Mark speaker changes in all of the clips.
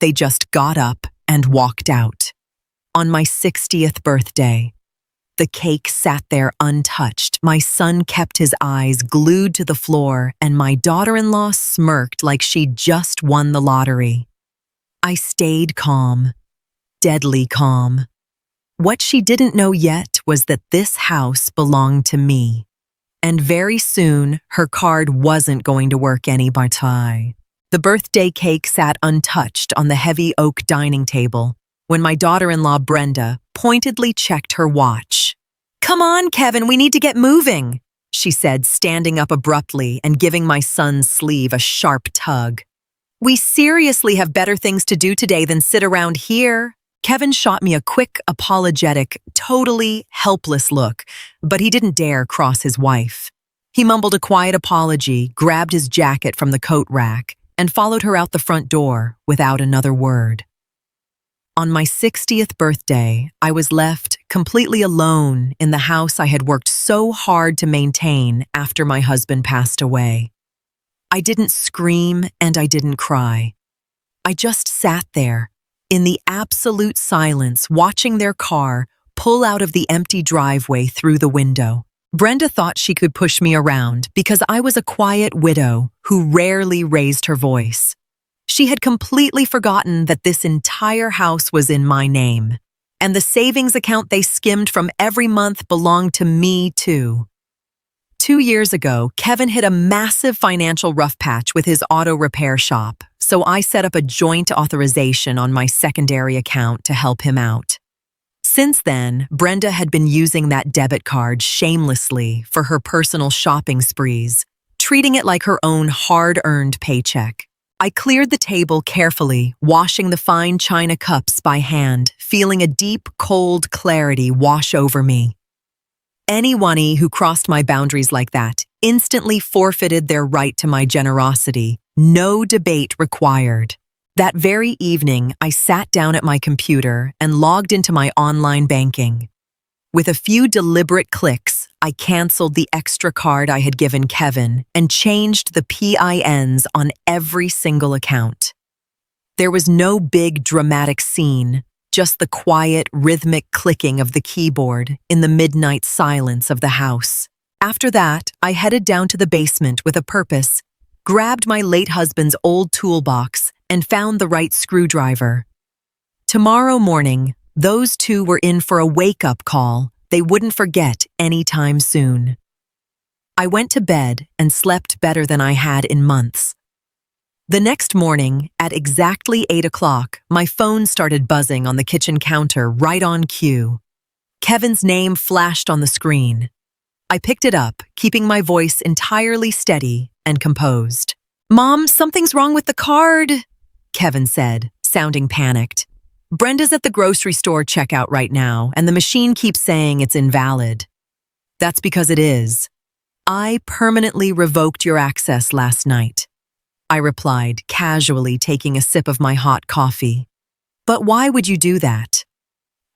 Speaker 1: They just got up and walked out. On my 60th birthday, the cake sat there untouched. My son kept his eyes glued to the floor, and my daughter-in-law smirked like she'd just won the lottery. I stayed calm, deadly calm. What she didn't know yet was that this house belonged to me. And very soon, her card wasn't going to work anymore. The birthday cake sat untouched on the heavy oak dining table when my daughter-in-law Brenda pointedly checked her watch. "Come on, Kevin, we need to get moving," she said, standing up abruptly and giving my son's sleeve a sharp tug. "We seriously have better things to do today than sit around here." Kevin shot me a quick, apologetic, totally helpless look, but he didn't dare cross his wife. He mumbled a quiet apology, grabbed his jacket from the coat rack, and followed her out the front door without another word. On my 60th birthday, I was left completely alone in the house I had worked so hard to maintain after my husband passed away. I didn't scream and I didn't cry. I just sat there, in the absolute silence, watching their car pull out of the empty driveway through the window. Brenda thought she could push me around because I was a quiet widow who rarely raised her voice. She had completely forgotten that this entire house was in my name, and the savings account they skimmed from every month belonged to me too. 2 years ago, Kevin hit a massive financial rough patch with his auto repair shop, so I set up a joint authorization on my secondary account to help him out. Since then, Brenda had been using that debit card shamelessly for her personal shopping sprees, treating it like her own hard-earned paycheck. I cleared the table carefully, washing the fine china cups by hand, feeling a deep, cold clarity wash over me. Anyone who crossed my boundaries like that instantly forfeited their right to my generosity. No debate required. That very evening, I sat down at my computer and logged into my online banking. With a few deliberate clicks, I canceled the extra card I had given Kevin and changed the PINs on every single account. There was no big dramatic scene, just the quiet, rhythmic clicking of the keyboard in the midnight silence of the house. After that, I headed down to the basement with a purpose, grabbed my late husband's old toolbox, and found the right screwdriver. Tomorrow morning, those two were in for a wake-up call they wouldn't forget anytime soon. I went to bed and slept better than I had in months. The next morning, at exactly 8 o'clock, my phone started buzzing on the kitchen counter right on cue. Kevin's name flashed on the screen. I picked it up, keeping my voice entirely steady and composed. "Mom, something's wrong with the card," Kevin said, sounding panicked. "Brenda's at the grocery store checkout right now, and the machine keeps saying it's invalid." "That's because it is. I permanently revoked your access last night," I replied, casually taking a sip of my hot coffee. "But why would you do that?"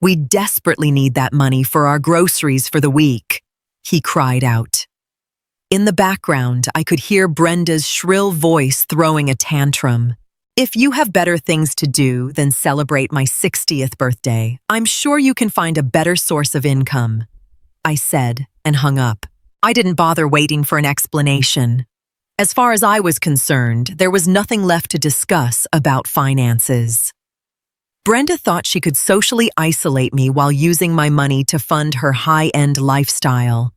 Speaker 1: "We desperately need that money for our groceries for the week," he cried out. In the background, I could hear Brenda's shrill voice throwing a tantrum. "If you have better things to do than celebrate my 60th birthday, I'm sure you can find a better source of income," I said and hung up. I didn't bother waiting for an explanation. As far as I was concerned, there was nothing left to discuss about finances. Brenda thought she could socially isolate me while using my money to fund her high-end lifestyle.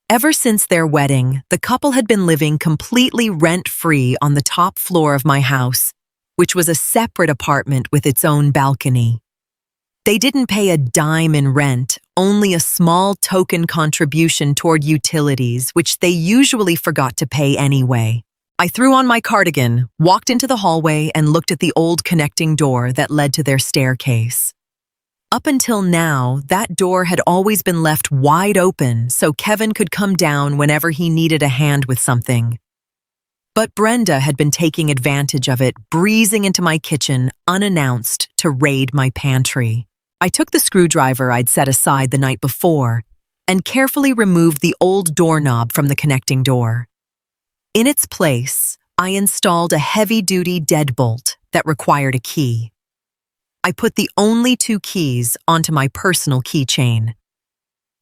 Speaker 1: Ever since their wedding, the couple had been living completely rent-free on the top floor of my house, which was a separate apartment with its own balcony. They didn't pay a dime in rent, only a small token contribution toward utilities, which they usually forgot to pay anyway. I threw on my cardigan, walked into the hallway, and looked at the old connecting door that led to their staircase. Up until now, that door had always been left wide open so Kevin could come down whenever he needed a hand with something. But Brenda had been taking advantage of it, breezing into my kitchen unannounced to raid my pantry. I took the screwdriver I'd set aside the night before and carefully removed the old doorknob from the connecting door. In its place, I installed a heavy-duty deadbolt that required a key. I put the only 2 keys onto my personal keychain.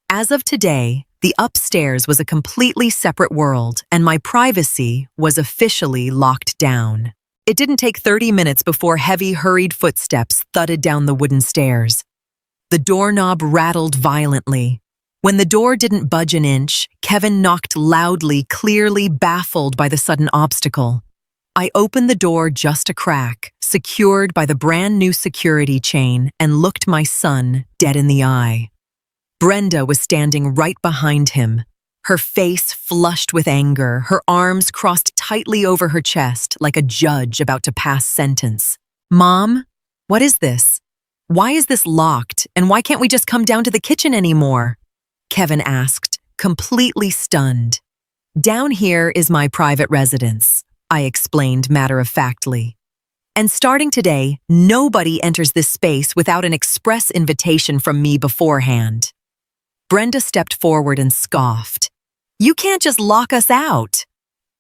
Speaker 1: As of today, the upstairs was a completely separate world, and my privacy was officially locked down. It didn't take 30 minutes before heavy, hurried footsteps thudded down the wooden stairs. The doorknob rattled violently. When the door didn't budge an inch, Kevin knocked loudly, clearly baffled by the sudden obstacle. I opened the door just a crack, secured by the brand new security chain, and looked my son dead in the eye. Brenda was standing right behind him, her face flushed with anger, her arms crossed tightly over her chest like a judge about to pass sentence. "Mom, what is this? Why is this locked, and why can't we just come down to the kitchen anymore?" Kevin asked, completely stunned. "Down here is my private residence," I explained matter-of-factly. "And starting today, nobody enters this space without an express invitation from me beforehand." Brenda stepped forward and scoffed. "You can't just lock us out.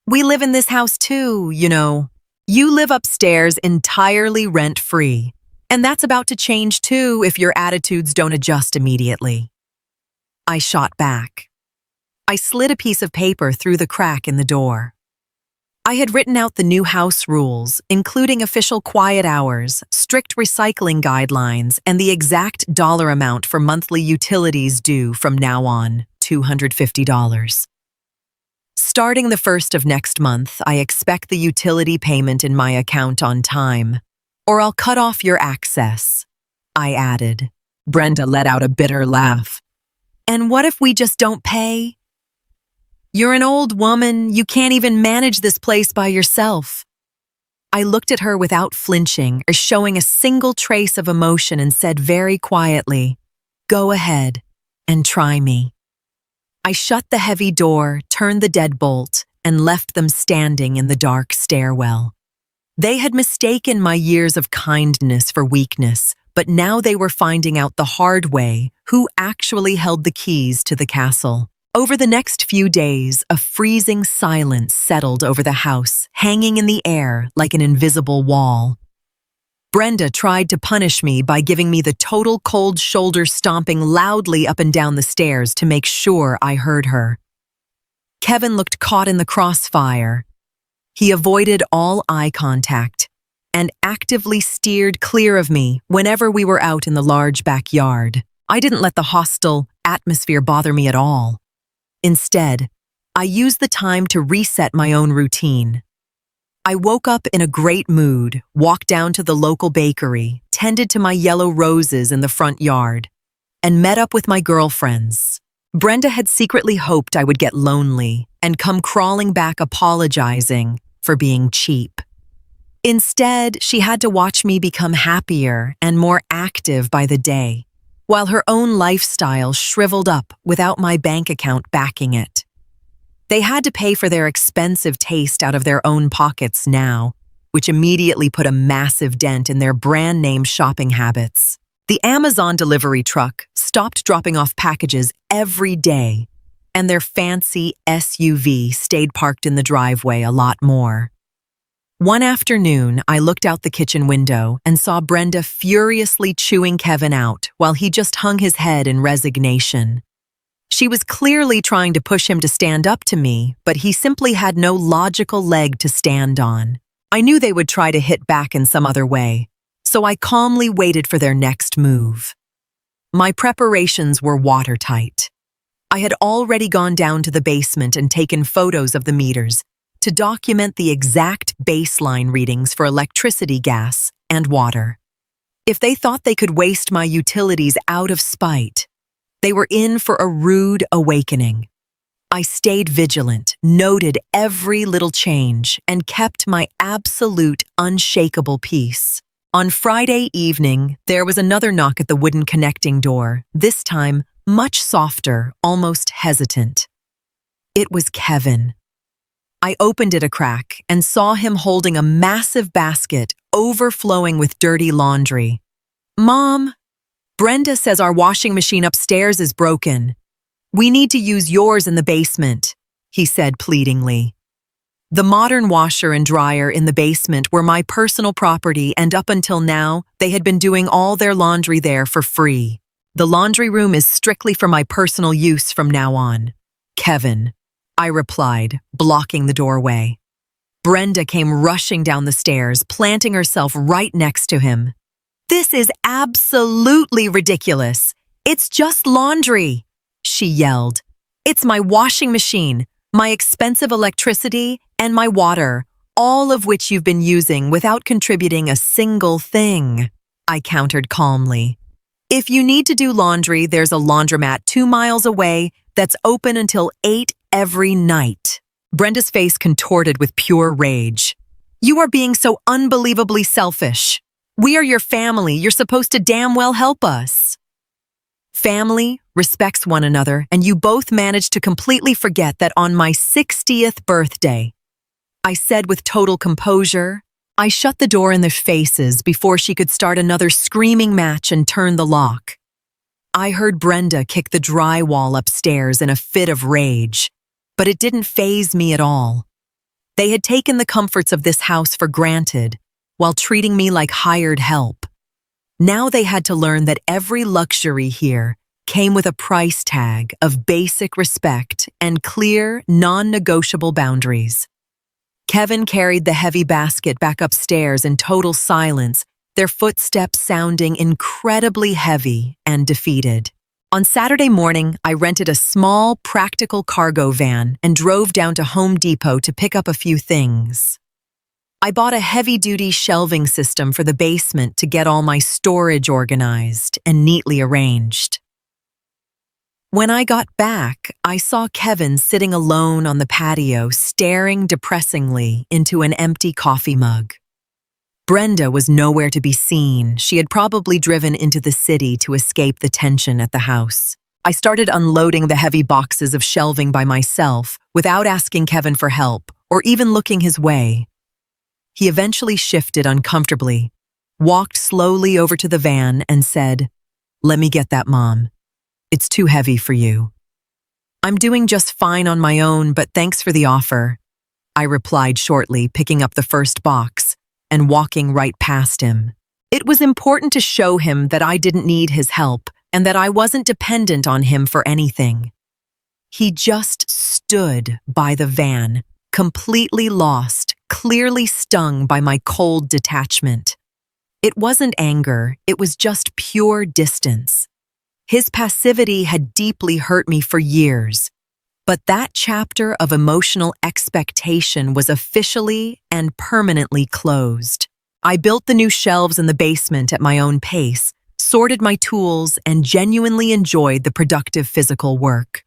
Speaker 1: We live in this house too, you know. You live upstairs entirely rent-free, and that's about to change too if your attitudes don't adjust immediately." I shot back. I slid a piece of paper through the crack in the door. I had written out the new house rules, including official quiet hours, strict recycling guidelines, and the exact dollar amount for monthly utilities due from now on, $250. "Starting the 1st of next month, I expect the utility payment in my account on time, or I'll cut off your access," I added. Brenda let out a bitter laugh. "And what if we just don't pay? You're an old woman, you can't even manage this place by yourself." I looked at her without flinching or showing a single trace of emotion and said very quietly, "Go ahead and try me." I shut the heavy door, turned the deadbolt, and left them standing in the dark stairwell. They had mistaken my years of kindness for weakness, but now they were finding out the hard way who actually held the keys to the castle. Over the next few days, a freezing silence settled over the house, hanging in the air like an invisible wall. Brenda tried to punish me by giving me the total cold shoulder stomping loudly up and down the stairs to make sure I heard her. Kevin looked caught in the crossfire. He avoided all eye contact and actively steered clear of me whenever we were out in the large backyard. I didn't let the hostile atmosphere bother me at all. Instead, I used the time to reset my own routine. I woke up in a great mood, walked down to the local bakery, tended to my yellow roses in the front yard, and met up with my girlfriends. Brenda had secretly hoped I would get lonely and come crawling back apologizing for being cheap. Instead, she had to watch me become happier and more active by the day, while her own lifestyle shriveled up without my bank account backing it. They had to pay for their expensive taste out of their own pockets now, which immediately put a massive dent in their brand-name shopping habits. The Amazon delivery truck stopped dropping off packages every day, and their fancy SUV stayed parked in the driveway a lot more. One afternoon, I looked out the kitchen window and saw Brenda furiously chewing Kevin out while he just hung his head in resignation. She was clearly trying to push him to stand up to me, but he simply had no logical leg to stand on. I knew they would try to hit back in some other way, so I calmly waited for their next move. My preparations were watertight. I had already gone down to the basement and taken photos of the meters to document the exact baseline readings for electricity, gas, and water. If they thought they could waste my utilities out of spite, they were in for a rude awakening. I stayed vigilant, noted every little change, and kept my absolute unshakable peace. On Friday evening, there was another knock at the wooden connecting door, this time much softer, almost hesitant. It was Kevin. I opened it a crack and saw him holding a massive basket overflowing with dirty laundry. "Mom, Brenda says our washing machine upstairs is broken. We need to use yours in the basement," he said pleadingly. The modern washer and dryer in the basement were my personal property, and up until now, they had been doing all their laundry there for free. The laundry room is strictly for my personal use from now on. Kevin, I replied, blocking the doorway. Brenda came rushing down the stairs, planting herself right next to him. This is absolutely ridiculous. It's just laundry, she yelled. It's my washing machine, my expensive electricity, and my water, all of which you've been using without contributing a single thing, I countered calmly. If you need to do laundry, there's a laundromat 2 miles away that's open until 8 every night. Brenda's face contorted with pure rage. You are being so unbelievably selfish. We are your family. You're supposed to damn well help us. Family respects one another, and you both managed to completely forget that on my 60th birthday, I said with total composure. I shut the door in their faces before she could start another screaming match and turn the lock. I heard Brenda kick the drywall upstairs in a fit of rage, but it didn't faze me at all. They had taken the comforts of this house for granted, while treating me like hired help. Now they had to learn that every luxury here came with a price tag of basic respect and clear, non-negotiable boundaries. Kevin carried the heavy basket back upstairs in total silence, their footsteps sounding incredibly heavy and defeated. On Saturday morning, I rented a small, practical cargo van and drove down to Home Depot to pick up a few things. I bought a heavy-duty shelving system for the basement to get all my storage organized and neatly arranged. When I got back, I saw Kevin sitting alone on the patio, staring depressingly into an empty coffee mug. Brenda was nowhere to be seen. She had probably driven into the city to escape the tension at the house. I started unloading the heavy boxes of shelving by myself without asking Kevin for help or even looking his way. He eventually shifted uncomfortably, walked slowly over to the van and said, "Let me get that, Mom. It's too heavy for you." "I'm doing just fine on my own, but thanks for the offer," I replied shortly, picking up the first box and walking right past him. It was important to show him that I didn't need his help and that I wasn't dependent on him for anything. He just stood by the van, completely lost, clearly stung by my cold detachment. It wasn't anger, it was just pure distance. His passivity had deeply hurt me for years, but that chapter of emotional expectation was officially and permanently closed. I built the new shelves in the basement at my own pace, sorted my tools, and genuinely enjoyed the productive physical work.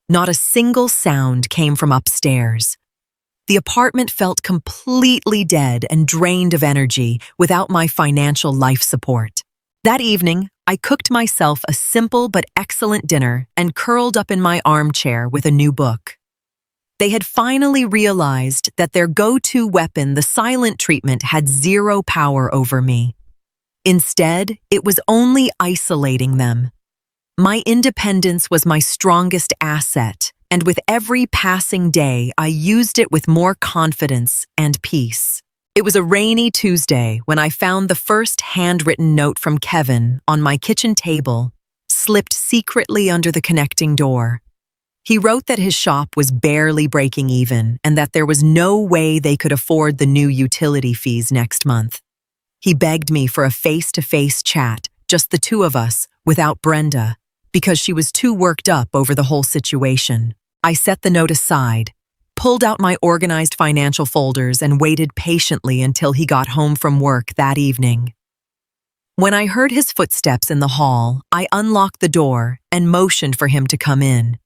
Speaker 1: Not a single sound came from upstairs. The apartment felt completely dead and drained of energy without my financial life support. That evening, I cooked myself a simple but excellent dinner and curled up in my armchair with a new book. They had finally realized that their go-to weapon, the silent treatment, had zero power over me. Instead, it was only isolating them. My independence was my strongest asset, and with every passing day, I used it with more confidence and peace. It was a rainy Tuesday when I found the first handwritten note from Kevin on my kitchen table, slipped secretly under the connecting door. He wrote that his shop was barely breaking even and that there was no way they could afford the new utility fees next month. He begged me for a face-to-face chat, just the two of us, without Brenda, because she was too worked up over the whole situation. I set the note aside, pulled out my organized financial folders, and waited patiently until he got home from work that evening. When I heard his footsteps in the hall, I unlocked the door and motioned for him to come in.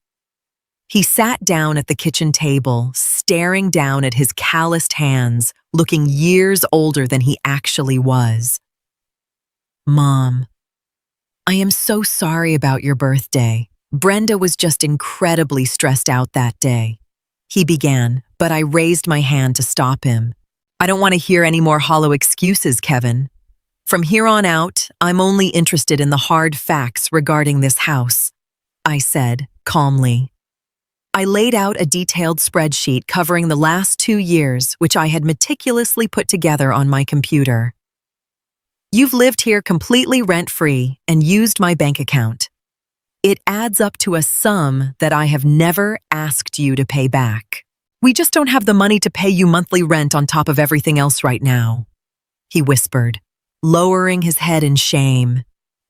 Speaker 1: He sat down at the kitchen table, staring down at his calloused hands, looking years older than he actually was. "Mom, I am so sorry about your birthday. Brenda was just incredibly stressed out that day," he began, but I raised my hand to stop him. "I don't want to hear any more hollow excuses, Kevin. From here on out, I'm only interested in the hard facts regarding this house," I said calmly. I laid out a detailed spreadsheet covering the last 2 years, which I had meticulously put together on my computer. You've lived here completely rent-free and used my bank account. It adds up to a sum that I have never asked you to pay back. We just don't have the money to pay you monthly rent on top of everything else right now, he whispered, lowering his head in shame.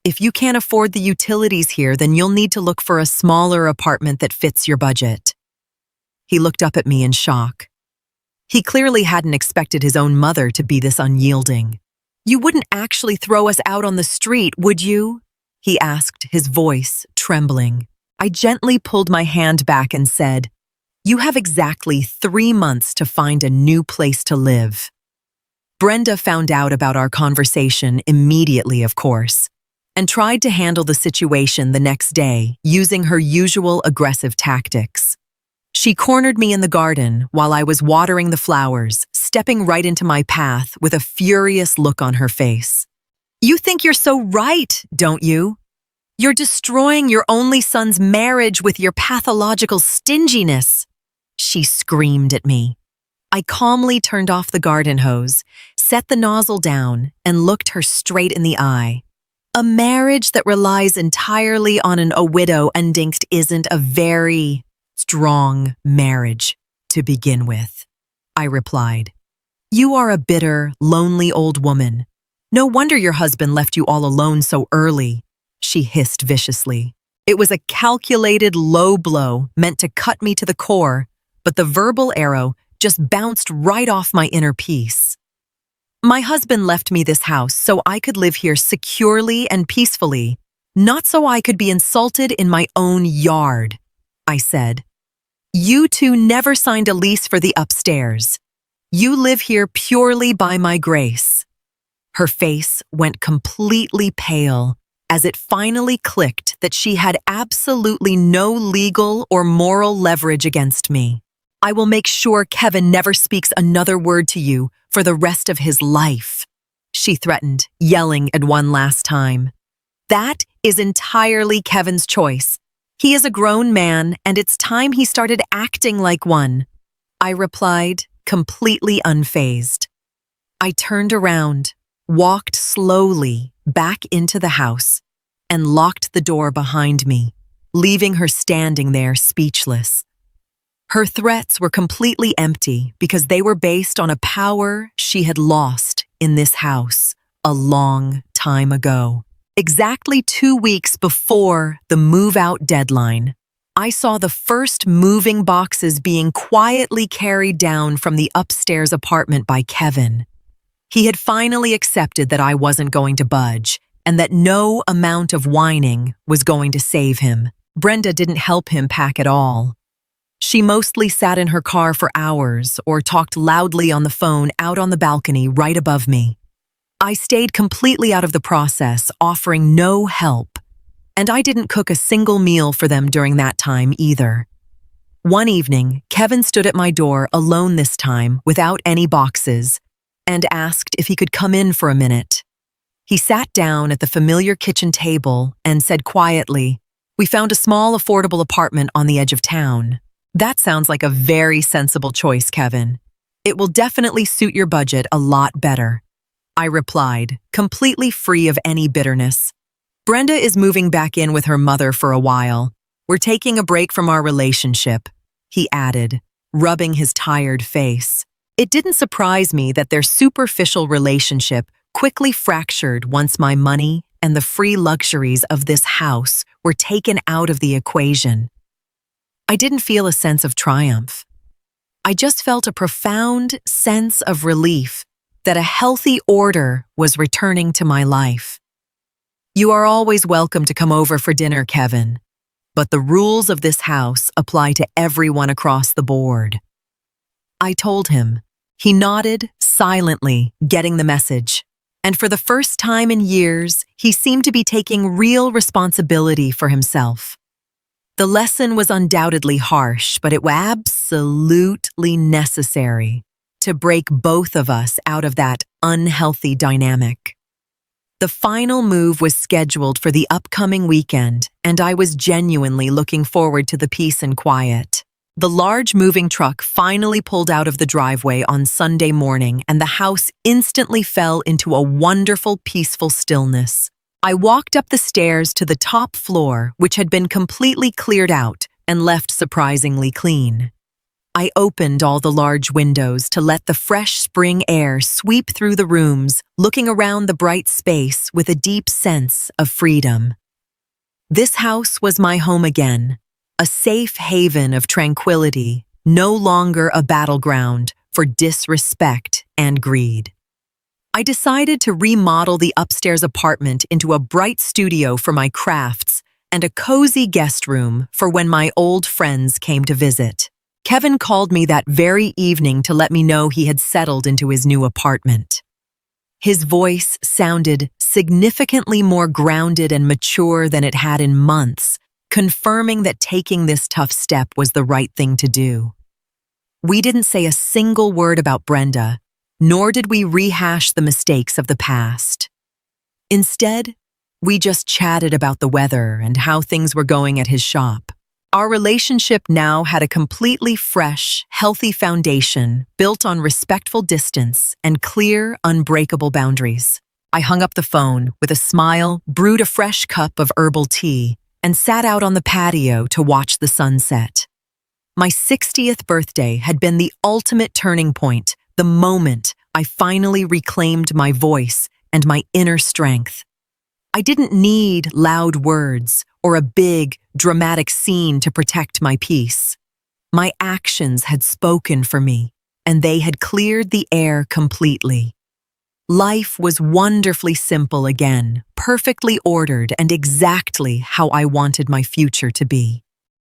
Speaker 1: If you can't afford the utilities here, then you'll need to look for a smaller apartment that fits your budget. He looked up at me in shock. He clearly hadn't expected his own mother to be this unyielding. You wouldn't actually throw us out on the street, would you? He asked, his voice trembling. I gently pulled my hand back and said, You have exactly 3 months to find a new place to live. Brenda found out about our conversation immediately, of course, and tried to handle the situation the next day using her usual aggressive tactics. She cornered me in the garden while I was watering the flowers, stepping right into my path with a furious look on her face. You think you're so right, don't you? You're destroying your only son's marriage with your pathological stinginess, she screamed at me. I calmly turned off the garden hose, set the nozzle down, and looked her straight in the eye. A marriage that relies entirely on a widow instinct isn't a very strong marriage to begin with, I replied. You are a bitter, lonely old woman. No wonder your husband left you all alone so early, she hissed viciously. It was a calculated low blow meant to cut me to the core, but the verbal arrow just bounced right off my inner peace. My husband left me this house so I could live here securely and peacefully, not so I could be insulted in my own yard, I said. You two never signed a lease for the upstairs. You live here purely by my grace. Her face went completely pale as it finally clicked that she had absolutely no legal or moral leverage against me. I will make sure Kevin never speaks another word to you for the rest of his life, she threatened, yelling at one last time. That is entirely Kevin's choice. He is a grown man, and it's time he started acting like one, I replied, completely unfazed. I turned around, walked slowly back into the house, and locked the door behind me, leaving her standing there speechless. Her threats were completely empty because they were based on a power she had lost in this house a long time ago. Exactly 2 weeks before the move-out deadline, I saw the first moving boxes being quietly carried down from the upstairs apartment by Kevin. He had finally accepted that I wasn't going to budge and that no amount of whining was going to save him. Brenda didn't help him pack at all. She mostly sat in her car for hours or talked loudly on the phone out on the balcony right above me. I stayed completely out of the process, offering no help, and I didn't cook a single meal for them during that time either. One evening, Kevin stood at my door alone this time without any boxes and asked if he could come in for a minute. He sat down at the familiar kitchen table and said quietly, "We found a small, affordable apartment on the edge of town." That sounds like a very sensible choice, Kevin. It will definitely suit your budget a lot better, I replied, completely free of any bitterness. Brenda is moving back in with her mother for a while. We're taking a break from our relationship, he added, rubbing his tired face. It didn't surprise me that their superficial relationship quickly fractured once my money and the free luxuries of this house were taken out of the equation. I didn't feel a sense of triumph. I just felt a profound sense of relief that a healthy order was returning to my life. You are always welcome to come over for dinner, Kevin, but the rules of this house apply to everyone across the board, I told him. He nodded silently, getting the message. And for the first time in years, he seemed to be taking real responsibility for himself. The lesson was undoubtedly harsh, but it was absolutely necessary to break both of us out of that unhealthy dynamic. The final move was scheduled for the upcoming weekend, and I was genuinely looking forward to the peace and quiet. The large moving truck finally pulled out of the driveway on Sunday morning, and the house instantly fell into a wonderful, peaceful stillness. I walked up the stairs to the top floor, which had been completely cleared out and left surprisingly clean. I opened all the large windows to let the fresh spring air sweep through the rooms, looking around the bright space with a deep sense of freedom. This house was my home again, a safe haven of tranquility, no longer a battleground for disrespect and greed. I decided to remodel the upstairs apartment into a bright studio for my crafts and a cozy guest room for when my old friends came to visit. Kevin called me that very evening to let me know he had settled into his new apartment. His voice sounded significantly more grounded and mature than it had in months, confirming that taking this tough step was the right thing to do. We didn't say a single word about Brenda, nor did we rehash the mistakes of the past. Instead, we just chatted about the weather and how things were going at his shop. Our relationship now had a completely fresh, healthy foundation built on respectful distance and clear, unbreakable boundaries. I hung up the phone with a smile, brewed a fresh cup of herbal tea, and sat out on the patio to watch the sunset. My 60th birthday had been the ultimate turning point, the moment I finally reclaimed my voice and my inner strength. I didn't need loud words or a big, dramatic scene to protect my peace. My actions had spoken for me, and they had cleared the air completely. Life was wonderfully simple again, perfectly ordered and exactly how I wanted my future to be.